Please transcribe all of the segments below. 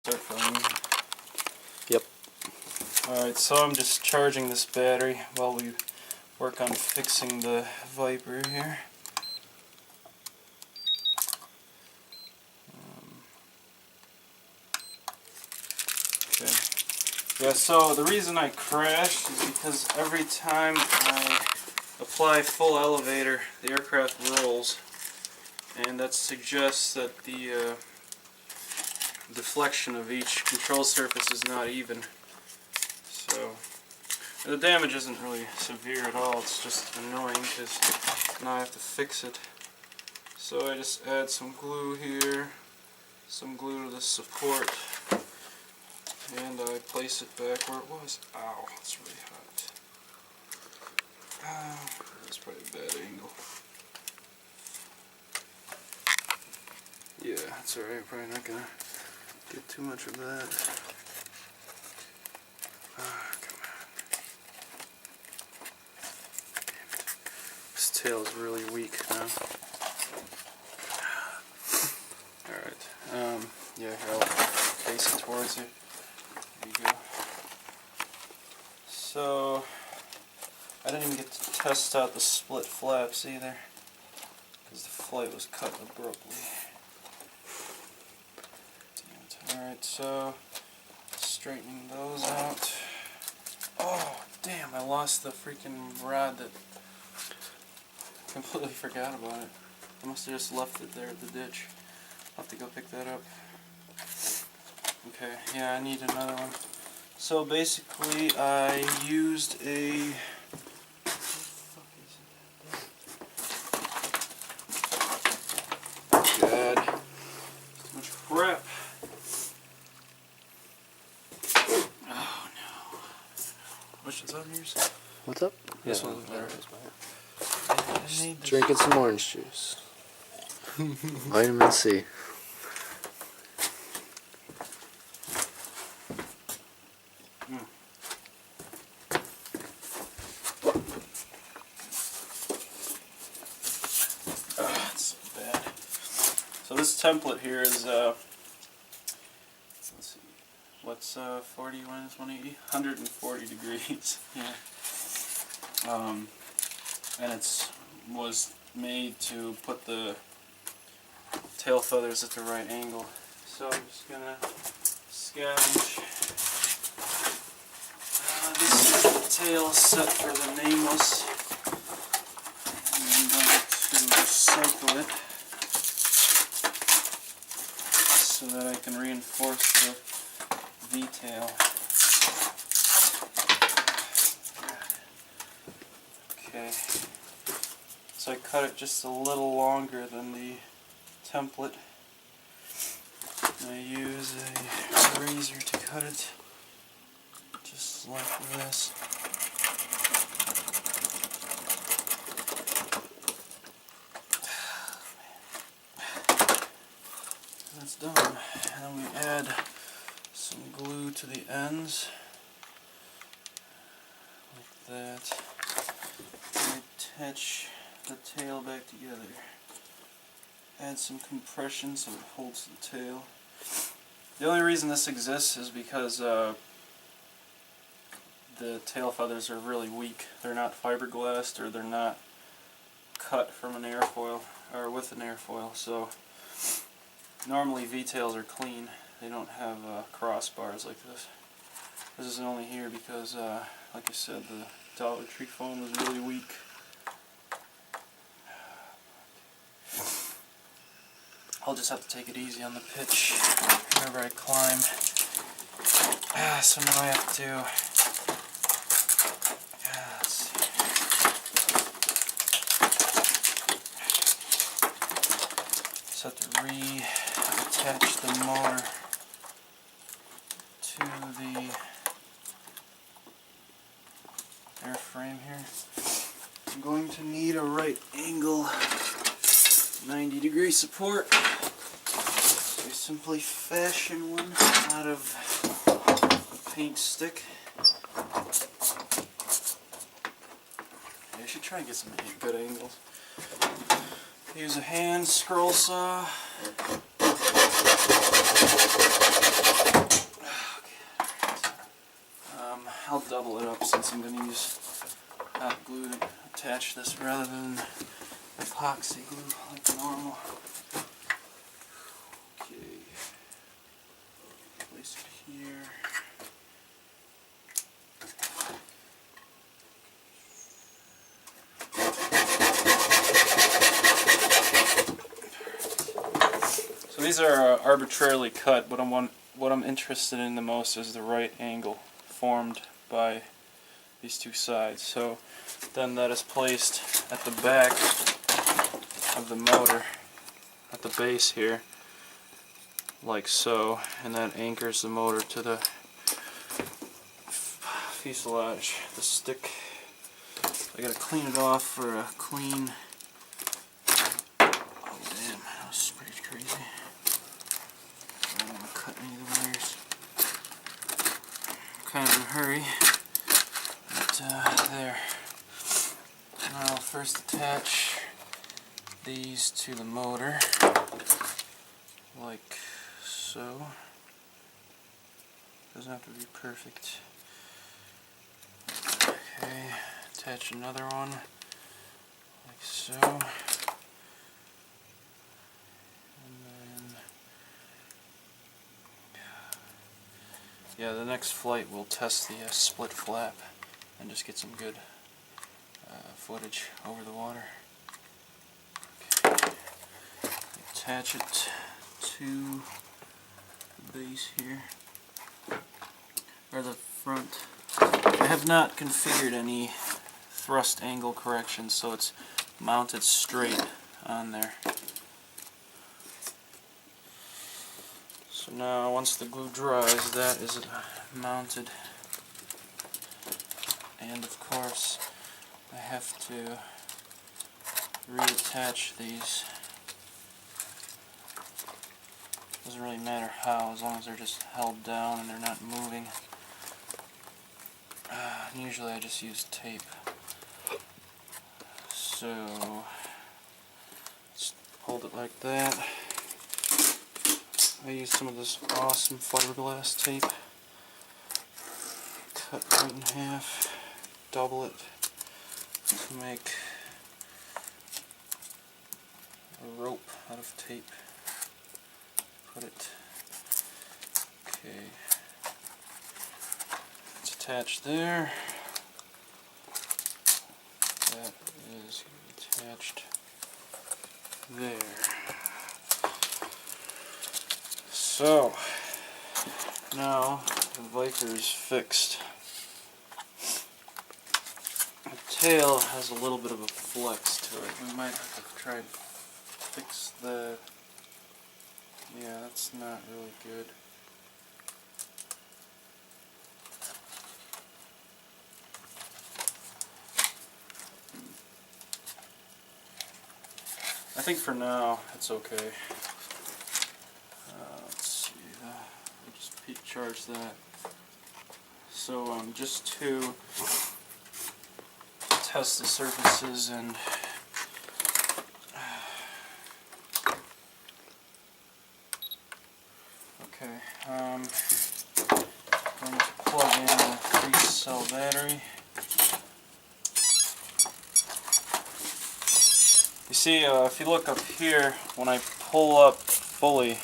Start filming. Yep. Alright, so I'm just charging this battery while we work on fixing the Viper here. Okay. Yeah, so the reason I crashed is because every time I apply full elevator, the aircraft rolls, and that suggests that the deflection of each control surface is not even. So the damage isn't really severe at all, it's just annoying because now I have to fix it. So I just add some glue here, some glue to the support, and I place it back where it was. Ow, it's really hot. That's probably a bad angle. Yeah, that's alright, I'm probably not gonna get too much of that. Come on. Damn it. This tail is really weak now. Alright, yeah, here, I'll face it towards you. There you go. So, I didn't even get to test out the split flaps either, because the flight was cut abruptly. Alright, so straightening those out. Oh, damn, I lost the freaking rod that completely forgot about it. I must have just left it there at the ditch. I'll have to go pick that up. Okay, yeah, I need another one. So basically, I used a... God, so much crap. Oh no. Which is on yours? What's up? This one's better. Just drinking some orange juice. Vitamin C. It's so bad. So this template here is let's see, what's 40 minus 180? 140 degrees. Yeah. And it's was made to put the tail feathers at the right angle. So I'm just gonna scavenge. This is the tail set for the nameless. And I'm going to recycle it so that I can reinforce the V-tail. Okay. So I cut it just a little longer than the template. And I use a razor to cut it just like this. That's done. And then we add some glue to the ends like that. And attach the tail back together. Add some compression so it holds the tail. The only reason this exists is because the tail feathers are really weak. They're not fiberglassed, or they're not cut from an airfoil or with an airfoil. So normally V-tails are clean. They don't have crossbars like this. This is only here because, like I said, the Dollar Tree foam is really weak. I'll just have to take it easy on the pitch whenever I climb. So now I have to, let's see. Just have to reattach the motor to the airframe here. I'm going to need a right angle 90-degree support. So I simply fashion one out of a paint stick. I should try and get some good angles. Use a hand scroll saw. double it up since I'm going to use hot glue to attach this rather than epoxy glue like normal. Okay, place it here. So these are arbitrarily cut, but what I'm interested in the most is the right angle formed by these two sides. So then that is placed at the back of the motor, at the base here, like so, and that anchors the motor to the fuselage, the stick. I gotta clean it off for a clean. Oh damn, that was pretty crazy. I don't want to cut any of the wires. I'm kind of in a hurry. But there. I'll first attach these to the motor, like so. Doesn't have to be perfect. Okay, attach another one, like so. And then, yeah, the next flight we'll test the split flap and just get some good footage over the water. Okay. Attach it to the base here, or the front. I have not configured any thrust angle correction, so it's mounted straight on there. So now once the glue dries, that is mounted, and of course I have to reattach these. Doesn't really matter how, as long as they're just held down and they're not moving. Usually I just use tape. So just hold it like that. I use some of this awesome fiberglass tape. Cut it in half, double it to make a rope out of tape. Put it. Okay. It's attached there. That is attached there. So now the Viper is fixed. The tail has a little bit of a flex to it. We might have to try and fix the. Yeah, that's not really good. I think for now it's okay. Let's see, we'll just charge that. So just to test the surfaces and okay, I'm going to plug in a 3-cell battery. You see, if you look up here, when I pull up fully,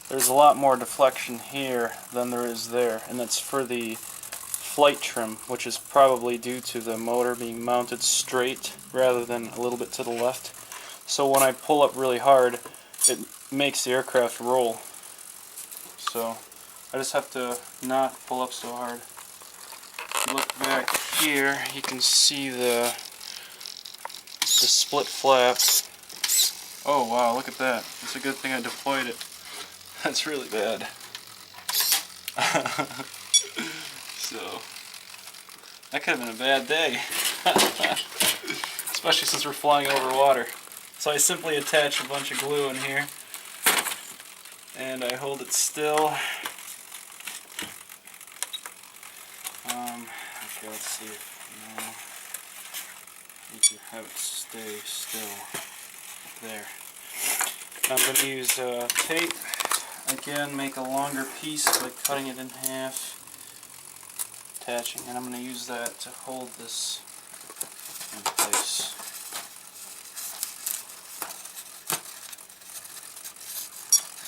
there's a lot more deflection here than there is there, and that's for the flight trim, which is probably due to the motor being mounted straight rather than a little bit to the left. So when I pull up really hard, it makes the aircraft roll. So I just have to not pull up so hard. If you look back here, you can see the split flap. Oh wow, look at that. It's a good thing I deployed it. That's really bad. So, that could have been a bad day. Especially since we're flying over water. So I simply attach a bunch of glue in here and I hold it still. Okay, let's see if need to have it stay still. There. I'm going to use tape. Again, make a longer piece by cutting it in half attaching, and I'm going to use that to hold this in place.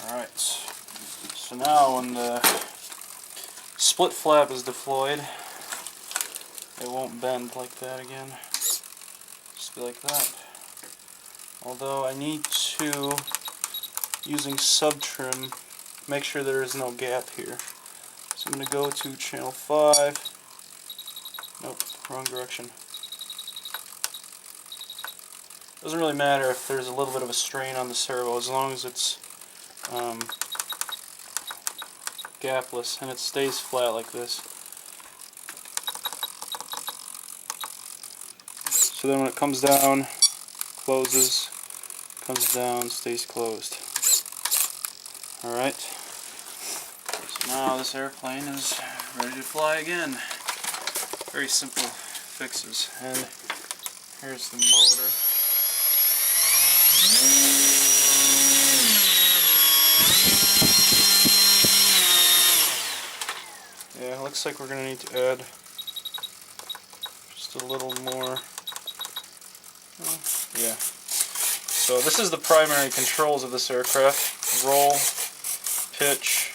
Alright, so now when the split flap is deployed, it won't bend like that again. Just be like that. Although I need to, using sub trim, make sure there is no gap here. So I'm going to go to channel 5. Nope, wrong direction. Doesn't really matter if there's a little bit of a strain on the servo, as long as it's gapless and it stays flat like this. So then when it comes down, closes, comes down, stays closed. Alright, so now this airplane is ready to fly again. Very simple fixes. And here's the motor. Yeah, it looks like we're going to need to add just a little more. Yeah. So this is the primary controls of this aircraft. Roll, pitch,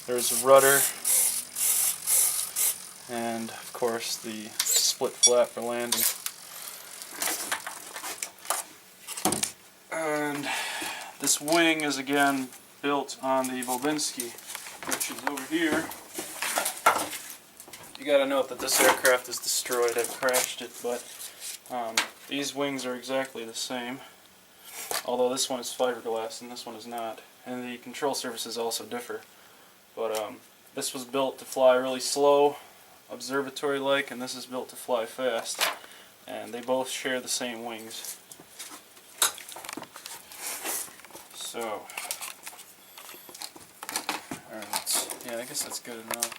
there's a rudder, and of course the split flap for landing. And this wing is again built on the Volbinsky, which is over here. You gotta note that this aircraft is destroyed. I've crashed it, but these wings are exactly the same. Although this one is fiberglass and this one is not. And the control surfaces also differ. But this was built to fly really slow, observatory-like, and this is built to fly fast. And they both share the same wings. So, alright, yeah, I guess that's good enough.